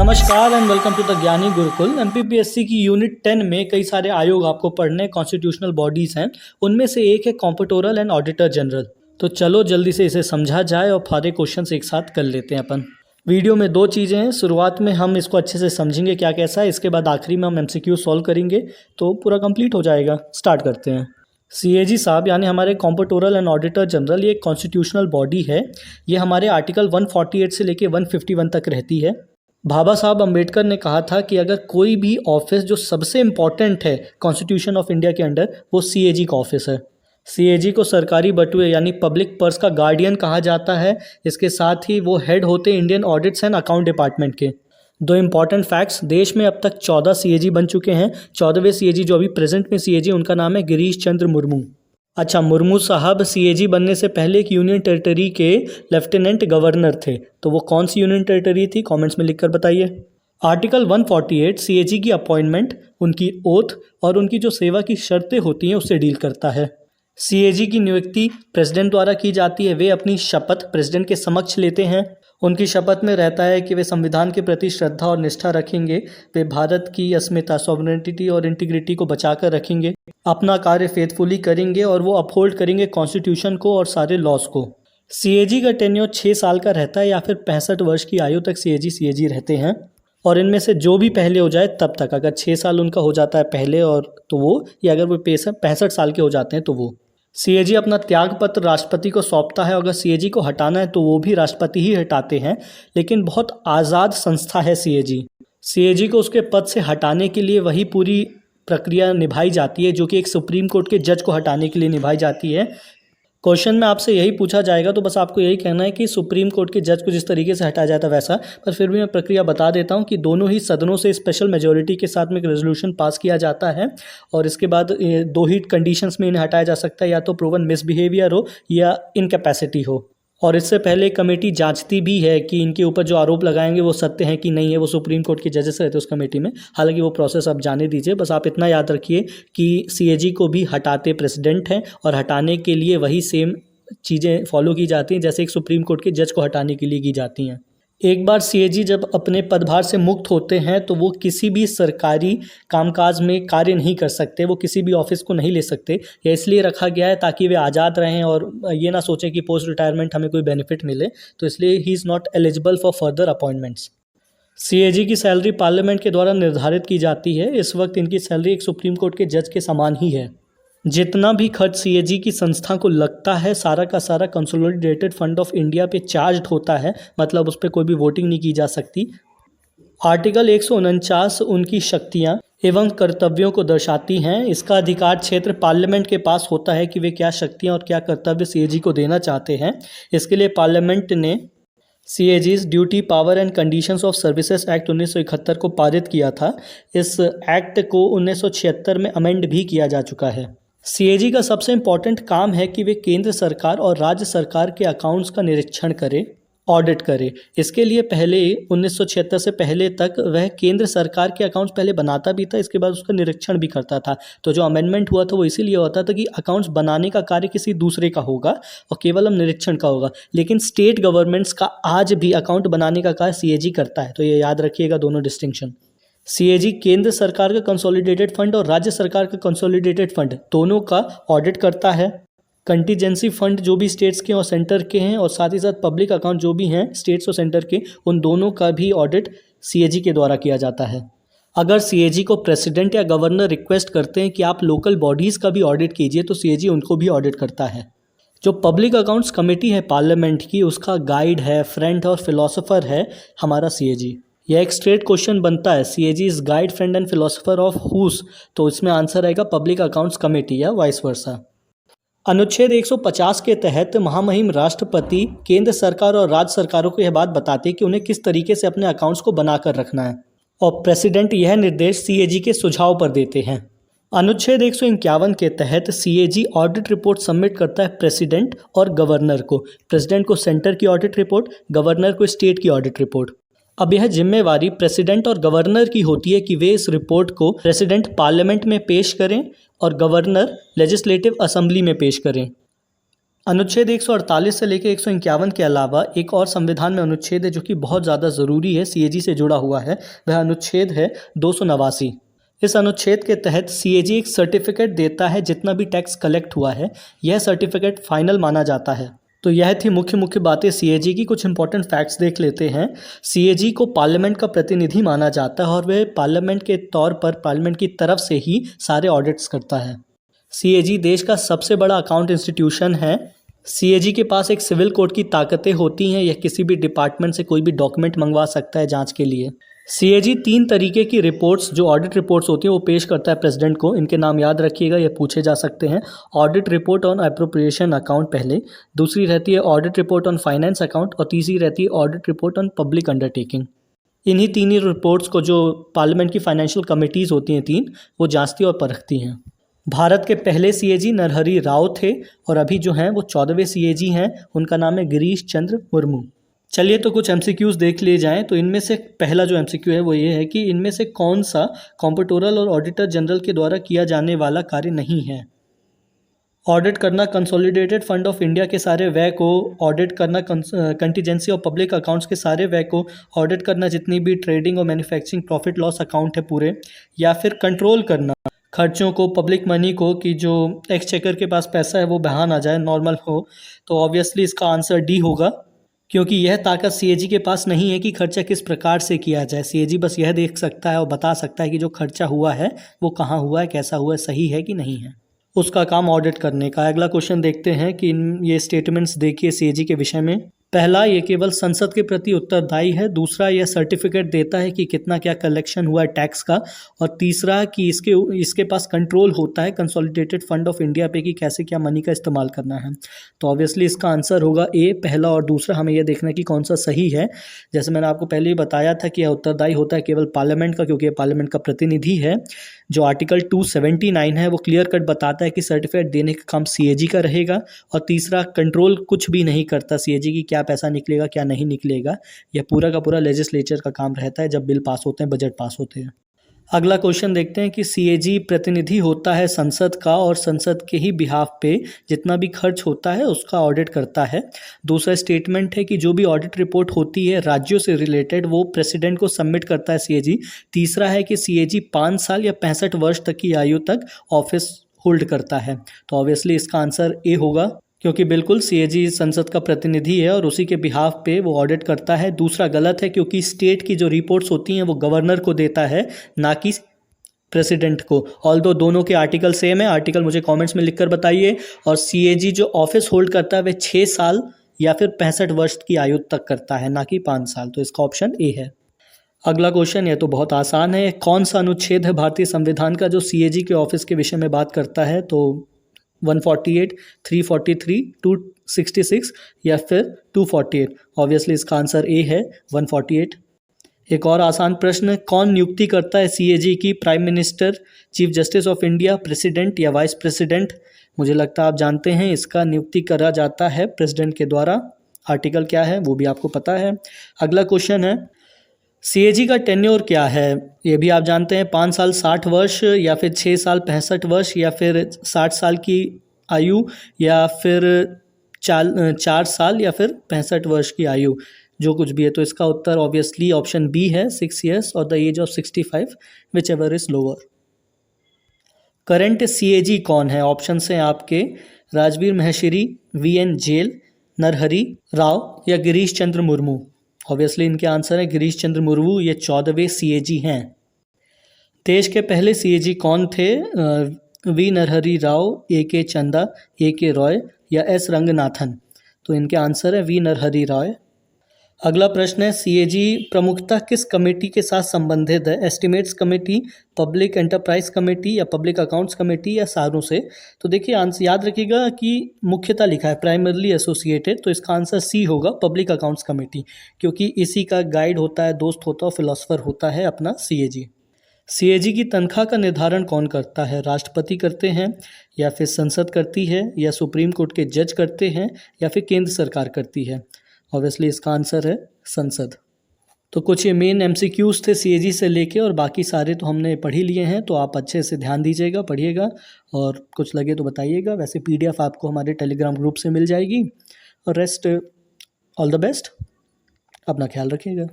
नमस्कार and welcome to the ज्ञानी Gurukul. MPPSC की यूनिट 10 में कई सारे आयोग आपको पढ़ने कॉन्स्टिट्यूशनल बॉडीज़ हैं। उनमें से एक है कॉम्पिटोरल एंड ऑडिटर जनरल। तो चलो जल्दी से इसे समझा जाए और सारे क्वेश्चंस एक साथ कर लेते हैं अपन। वीडियो में दो चीज़ें हैं, शुरुआत में हम इसको अच्छे से समझेंगे क्या कैसा है, इसके बाद आखिरी में हम एमसीक्यू सॉल्व करेंगे तो पूरा कंप्लीट हो जाएगा। स्टार्ट करते हैं। सीएजी साहब यानी हमारे कॉम्पिटोरल एंड ऑडिटर जनरल, ये एक कॉन्स्टिट्यूशनल बॉडी है। ये हमारे आर्टिकल 148 से लेके 151 तक रहती है। बाबा साहब अम्बेडकर ने कहा था कि अगर कोई भी ऑफिस जो सबसे इम्पॉर्टेंट है कॉन्स्टिट्यूशन ऑफ इंडिया के अंडर, वो सीएजी का ऑफिस है। सीएजी को सरकारी बटुए यानी पब्लिक पर्स का गार्डियन कहा जाता है। इसके साथ ही वो हेड होते Indian audits and account department के। दो इम्पॉर्टेंट फैक्ट्स, देश में अब तक 14 सीएजी बन चुके हैं। 14वें सीएजी जो अभी प्रेजेंट में सीएजी, उनका नाम है गिरीश चंद्र मुर्मू। अच्छा, मुर्मू साहब सीएजी बनने से पहले एक यूनियन टेरिटरी के लेफ्टिनेंट गवर्नर थे। तो वो कौन सी यूनियन टेरिटरी थी, कमेंट्स में लिखकर बताइए। आर्टिकल 148 सीएजी की अपॉइंटमेंट, उनकी ओथ और उनकी जो सेवा की शर्तें होती हैं उससे डील करता है। सीएजी की नियुक्ति प्रेसिडेंट द्वारा की जाती है। वे अपनी शपथ प्रेसिडेंट के समक्ष लेते हैं। उनकी शपथ में रहता है कि वे संविधान के प्रति श्रद्धा और निष्ठा रखेंगे। वे भारत की अस्मिता, सॉवरेनिटी और इंटीग्रिटी को बचाकर रखेंगे। अपना कार्य फेथफुली करेंगे और वो अपहोल्ड करेंगे कॉन्स्टिट्यूशन को और सारे लॉज को। सीएजी का टेन्योर 6 साल का रहता है या फिर 65 वर्ष की आयु तक सीएजी रहते हैं। और इनमें से जो भी पहले हो जाए तब तक, अगर 6 साल उनका हो जाता है पहले और तो वो, या अगर वो 65 साल के हो जाते हैं तो वो। सीएजी अपना त्याग पत्र राष्ट्रपति को सौंपता है। अगर सीएजी को हटाना है तो वो भी राष्ट्रपति ही हटाते हैं, लेकिन बहुत आज़ाद संस्था है सीएजी। सीएजी को उसके पद से हटाने के लिए वही पूरी प्रक्रिया निभाई जाती है जो कि एक सुप्रीम कोर्ट के जज को हटाने के लिए निभाई जाती है। क्वेश्चन में आपसे यही पूछा जाएगा तो बस आपको यही कहना है कि सुप्रीम कोर्ट के जज को जिस तरीके से हटाया जाता है वैसा, पर फिर भी मैं प्रक्रिया बता देता हूं कि दोनों ही सदनों से स्पेशल मेजॉरिटी के साथ में एक रेजोल्यूशन पास किया जाता है और इसके बाद दो ही कंडीशंस में इन्हें हटाया जा सकता है, या तो प्रूवन मिसबिहेवियर हो या इनकैपेसिटी हो। और इससे पहले कमेटी जांचती भी है कि इनके ऊपर जो आरोप लगाएंगे वो सत्य हैं कि नहीं है। वो सुप्रीम कोर्ट के जजेस रहते हैं उस कमेटी में। हालांकि वो प्रोसेस अब जाने दीजिए, बस आप इतना याद रखिए कि सीएजी को भी हटाते प्रेसिडेंट हैं और हटाने के लिए वही सेम चीज़ें फॉलो की जाती हैं जैसे एक सुप्रीम कोर्ट के जज को हटाने के लिए की जाती हैं। एक बार सीएजी जब अपने पदभार से मुक्त होते हैं तो वो किसी भी सरकारी कामकाज में कार्य नहीं कर सकते। वो किसी भी ऑफिस को नहीं ले सकते। यह इसलिए रखा गया है ताकि वे आज़ाद रहें और ये ना सोचें कि पोस्ट रिटायरमेंट हमें कोई बेनिफिट मिले। तो इसलिए he is not eligible for further appointments. CAG की सैलरी पार्लियामेंट के द्वारा निर्धारित की जाती है। इस वक्त इनकी सैलरी एक सुप्रीम कोर्ट के जज के समान ही है। जितना भी खर्च सीएजी की संस्था को लगता है सारा का सारा कंसोलिडेटेड फंड ऑफ इंडिया पे चार्ज होता है, मतलब उस पर कोई भी वोटिंग नहीं की जा सकती। आर्टिकल 149 उनकी शक्तियां एवं कर्तव्यों को दर्शाती हैं। इसका अधिकार क्षेत्र पार्लियामेंट के पास होता है कि वे क्या शक्तियां और क्या कर्तव्य सीएजी को देना चाहते हैं। इसके लिए पार्लियामेंट ने CAG's duty, power and conditions of services act 1971 को पारित किया था। इस एक्ट को 1976 में अमेंड भी किया जा चुका है। सीएजी का सबसे इम्पॉर्टेंट काम है कि वे केंद्र सरकार और राज्य सरकार के अकाउंट्स का निरीक्षण करे, ऑडिट करे। इसके लिए पहले 1976 से पहले तक वह केंद्र सरकार के अकाउंट्स पहले बनाता भी था, इसके बाद उसका निरीक्षण भी करता था। तो जो अमेंडमेंट हुआ था वो इसीलिए होता था कि अकाउंट्स बनाने का कार्य किसी दूसरे का होगा और केवल हम निरीक्षण का होगा। लेकिन स्टेट गवर्नमेंट्स का आज भी अकाउंट बनाने का कार्य सीएजी करता है। तो ये याद रखिएगा दोनों डिस्टिंक्शन। सीएजी केंद्र सरकार का कंसोलिडेटेड फंड और राज्य सरकार का कंसोलिडेटेड फंड दोनों का ऑडिट करता है। कंटीजेंसी फंड जो भी स्टेट्स के और सेंटर के हैं और साथ ही साथ पब्लिक अकाउंट जो भी हैं स्टेट्स और सेंटर के, उन दोनों का भी ऑडिट सीएजी के द्वारा किया जाता है। अगर सीएजी को प्रेसिडेंट या गवर्नर रिक्वेस्ट करते हैं कि आप लोकल बॉडीज़ का भी ऑडिट कीजिए तो सीएजी उनको भी ऑडिट करता है। जो पब्लिक अकाउंट्स कमेटी है पार्लियामेंट की, उसका गाइड है, फ्रेंड और फिलोसोफर है हमारा सीएजी। यह एक स्ट्रेट क्वेश्चन बनता है, CAG is guide, friend and philosopher of whose, तो इसमें आंसर आएगा पब्लिक अकाउंट्स कमेटी या वाइस वर्सा। अनुच्छेद 150 के तहत महामहिम राष्ट्रपति केंद्र सरकार और राज्य सरकारों को यह बात बताते हैं कि उन्हें किस तरीके से अपने अकाउंट्स को बनाकर रखना है और प्रेसिडेंट यह निर्देश सीएजी के सुझाव पर देते हैं। अनुच्छेद 151 के तहत सीएजी ऑडिट रिपोर्ट सबमिट करता है प्रेसिडेंट और गवर्नर को। प्रेसिडेंट को सेंटर की ऑडिट रिपोर्ट, गवर्नर को स्टेट की ऑडिट रिपोर्ट। अब यह जिम्मेवारी प्रेसिडेंट और गवर्नर की होती है कि वे इस रिपोर्ट को प्रेसिडेंट पार्लियामेंट में पेश करें और गवर्नर लेजिस्लेटिव असेंबली में पेश करें। अनुच्छेद 148 से लेकर 151 के अलावा एक और संविधान में अनुच्छेद है जो कि बहुत ज़्यादा ज़रूरी है, सीएजी से जुड़ा हुआ है। वह अनुच्छेद है 289। इस अनुच्छेद के तहत सीएजी एक सर्टिफिकेट देता है जितना भी टैक्स कलेक्ट हुआ है, यह सर्टिफिकेट फाइनल माना जाता है। तो यह थी मुख्य बातें सीएजी की। कुछ इंपॉर्टेंट फैक्ट्स देख लेते हैं। सीएजी को पार्लियामेंट का प्रतिनिधि माना जाता है और वह पार्लियामेंट के तौर पर पार्लियामेंट की तरफ से ही सारे ऑडिट्स करता है। सीएजी देश का सबसे बड़ा अकाउंट इंस्टीट्यूशन है। सीएजी के पास एक सिविल कोर्ट की ताकतें होती हैं। यह किसी भी डिपार्टमेंट से कोई भी डॉक्यूमेंट मंगवा सकता है जांच के लिए। सीएजी 3 तरीके की रिपोर्ट्स, जो ऑडिट रिपोर्ट्स होती हैं, वो पेश करता है प्रेसिडेंट को। इनके नाम याद रखिएगा, ये पूछे जा सकते हैं। Audit report on appropriation account पहले, दूसरी रहती है audit report on finance account और तीसरी रहती है audit report on public undertaking. इन्हीं 3 ही रिपोर्ट्स को जो पार्लियामेंट की फाइनेंशियल कमिटीज़ होती हैं 3, वो जांचती और परखती हैं। भारत के पहले सीएजी नरहरि राव थे और अभी जो हैं वो 14वें सीएजी हैं। उनका नाम है गिरीश चंद्र मुर्मू। चलिए तो कुछ एमसीक्यूज़ देख लिए जाएं। तो इनमें से पहला जो एमसीक्यू है वो ये है कि इनमें से कौन सा कॉम्पिट्रोरल और ऑडिटर जनरल के द्वारा किया जाने वाला कार्य नहीं है। ऑडिट करना कंसोलिडेटेड फंड ऑफ इंडिया के सारे व्यय को, ऑडिट करना कंटीजेंसी और पब्लिक अकाउंट्स के सारे व्यय को, ऑडिट करना जितनी भी ट्रेडिंग और मैन्युफैक्चरिंग प्रॉफिट लॉस अकाउंट है पूरे, या फिर कंट्रोल करना खर्चों को, पब्लिक मनी को, कि जो एक्सचेकर के पास पैसा है वो बहा ना जाए, नॉर्मल हो। तो ऑब्वियसली इसका आंसर डी होगा, क्योंकि यह ताकत सीएजी के पास नहीं है कि खर्चा किस प्रकार से किया जाए। सीएजी बस यह देख सकता है और बता सकता है कि जो खर्चा हुआ है वो कहाँ हुआ है, कैसा हुआ है, सही है कि नहीं है। उसका काम ऑडिट करने का। अगला क्वेश्चन देखते हैं कि ये स्टेटमेंट्स देखिए सीएजी के विषय में। पहला, ये केवल संसद के प्रति उत्तरदायी है। दूसरा, यह सर्टिफिकेट देता है कि कितना क्या कलेक्शन हुआ है टैक्स का। और तीसरा कि इसके पास कंट्रोल होता है कंसोलिडेटेड फंड ऑफ इंडिया पे कि कैसे क्या मनी का इस्तेमाल करना है। तो ऑब्वियसली इसका आंसर होगा ए, पहला और दूसरा। हमें यह देखना है कि कौन सा सही है। जैसे मैंने आपको पहले ही बताया था कि यह उत्तरदायी होता है केवल पार्लियामेंट का, क्योंकि यह पार्लियामेंट का प्रतिनिधि है। जो आर्टिकल 279 है वो क्लियर कट बताता है कि सर्टिफिकेट देने का काम सीएजी का रहेगा। और तीसरा, कंट्रोल कुछ भी नहीं करता सीएजी की क्या पैसा निकलेगा क्या नहीं निकलेगा। यह पूरा का पूरा लेजिस्लेचर का काम रहता है जब बिल पास होते हैं, बजट पास होते हैं। अगला क्वेश्चन देखते हैं कि सीएजी प्रतिनिधि होता है संसद का और संसद के ही बिहाफ पे जितना भी खर्च होता है उसका ऑडिट करता है। दूसरा स्टेटमेंट है कि जो भी ऑडिट रिपोर्ट होती है राज्यों से रिलेटेड वो प्रेसिडेंट को सबमिट करता है सीएजी। तीसरा है कि सीएजी 5 साल या 65 वर्ष तक की आयु तक ऑफिस होल्ड करता है। तो ऑब्वियसली इसका आंसर ए होगा, क्योंकि बिल्कुल सीएजी संसद का प्रतिनिधि है और उसी के बिहाफ पे वो ऑडिट करता है। दूसरा गलत है, क्योंकि स्टेट की जो रिपोर्ट्स होती हैं वो गवर्नर को देता है, ना कि प्रेसिडेंट को। ऑल्दो दोनों के आर्टिकल सेम है, आर्टिकल मुझे कमेंट्स में लिखकर बताइए। और सीएजी जो ऑफिस होल्ड करता है वह 6 साल या फिर 65 वर्ष की आयु तक करता है, ना कि 5 साल। तो इसका ऑप्शन ए है। अगला क्वेश्चन ये तो बहुत आसान है। कौन सा अनुच्छेद है भारतीय संविधान का जो सीएजी के ऑफिस के विषय में बात करता है? तो 148, 343, 266 या फिर 248। ऑब्वियसली इसका आंसर ए है, 148। एक और आसान प्रश्न, कौन नियुक्ति करता है सीएजी की? Prime minister, chief justice of India, president या वाइस प्रेसिडेंट? मुझे लगता है आप जानते हैं, इसका नियुक्ति करा जाता है प्रेसिडेंट के द्वारा। आर्टिकल क्या है वो भी आपको पता है। अगला क्वेश्चन है, सीएजी का टेन्योर क्या है? ये भी आप जानते हैं, 5 साल 60 वर्ष या फिर 6 साल 65 वर्ष या फिर 60 साल की आयु या फिर 4 साल या फिर 65 वर्ष की आयु, जो कुछ भी है। तो इसका उत्तर ऑब्वियसली ऑप्शन बी है, 6 ईयर्स और the age of 65 whichever is lower. Current CAG कौन है? ऑप्शन हैं आपके, राजवीर महर्षि, वीएन जेल, नरहरि राव या गिरीश चंद्र मुर्मू। ऑब्वियसली इनके आंसर है गिरीश चंद्र मुर्मू, ये 14वें सीएजी हैं। देश के पहले सीएजी कौन थे? वी नरहरि राव, ए के चंदा, ए के रॉय या एस रंगनाथन? तो इनके आंसर है वी नरहरि राव। अगला प्रश्न है, सीएजी प्रमुखता किस कमेटी के साथ संबंधित है? Estimates committee, public enterprise committee या पब्लिक अकाउंट्स कमेटी या सारों से? तो देखिए आंसर याद रखिएगा कि मुख्यतः लिखा है प्राइमरली एसोसिएटेड, तो इसका आंसर सी होगा, पब्लिक अकाउंट्स कमेटी, क्योंकि इसी का गाइड होता है, दोस्त होता है, फिलोसफर होता है अपना सीएजी। सीएजी की तनख्वाह का निर्धारण कौन करता है? राष्ट्रपति करते हैं या फिर संसद करती है या सुप्रीम कोर्ट के जज करते हैं या फिर केंद्र सरकार करती है? ऑब्वियसली इसका आंसर है संसद। तो कुछ ये मेन एमसीक्यूज़ थे सीएजी से लेके, और बाकी सारे तो हमने पढ़ ही लिए हैं, तो आप अच्छे से ध्यान दीजिएगा, पढ़िएगा, और कुछ लगे तो बताइएगा। वैसे पीडीएफ आपको हमारे टेलीग्राम ग्रुप से मिल जाएगी। और रेस्ट ऑल द बेस्ट, अपना ख्याल रखिएगा।